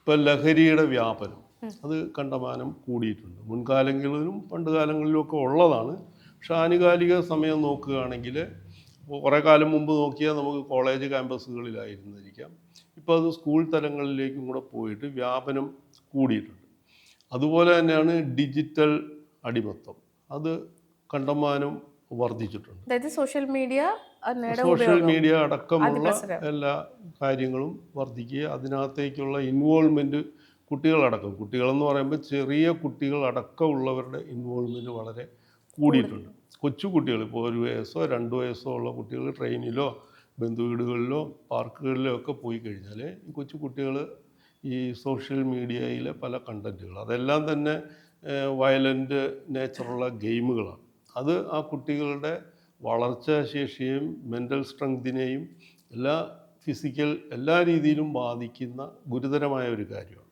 ഇപ്പം ലഹരിയുടെ വ്യാപനം അത് കണ്ടമാനം കൂടിയിട്ടുണ്ട്. മുൻകാലങ്ങളിലും പണ്ട് കാലങ്ങളിലും ഒക്കെ ഉള്ളതാണ്. പക്ഷെ ആനുകാലിക സമയം നോക്കുകയാണെങ്കിൽ കുറേ കാലം മുമ്പ് നോക്കിയാൽ നമുക്ക് കോളേജ് ക്യാമ്പസുകളിലായിരുന്നിരിക്കാം. ഇപ്പോൾ അത് സ്കൂൾ തലങ്ങളിലേക്കും കൂടെ പോയിട്ട് വ്യാപനം കൂടിയിട്ടുണ്ട്. അതുപോലെ തന്നെയാണ് ഡിജിറ്റൽ അടിമത്തം. അത് കണ്ടമാനം വർദ്ധിച്ചിട്ടുണ്ട്. അതായത് സോഷ്യൽ മീഡിയ അടക്കമുള്ള എല്ലാ കാര്യങ്ങളും വർദ്ധിക്കുക, അതിനകത്തേക്കുള്ള ഇൻവോൾവ്മെൻറ്റ് കുട്ടികളെന്ന് പറയുമ്പോൾ ചെറിയ കുട്ടികളടക്കമുള്ളവരുടെ ഇൻവോൾവ്മെൻറ്റ് വളരെ കൂടിയിട്ടുണ്ട്. കൊച്ചു കുട്ടികൾ, ഇപ്പോൾ 1 വയസ്സോ 2 വയസ്സോ ഉള്ള കുട്ടികൾ ട്രെയിനിലോ ബന്ധുവീടുകളിലോ പാർക്കുകളിലോ ഒക്കെ പോയി കഴിഞ്ഞാൽ ഈ കൊച്ചു കുട്ടികൾ ഈ സോഷ്യൽ മീഡിയയിലെ പല കണ്ടൻറ്റുകൾ അതെല്ലാം തന്നെ വയലൻ്റ് നേച്ചറുള്ള ഗെയിമുകളാണ്. അത് ആ കുട്ടികളുടെ വളർച്ചാശേഷിയെയും മെൻ്റൽ സ്ട്രെങ്തിനെയും ഫിസിക്കൽ എല്ലാ രീതിയിലും ബാധിക്കുന്ന ഗുരുതരമായ ഒരു കാര്യമാണ്.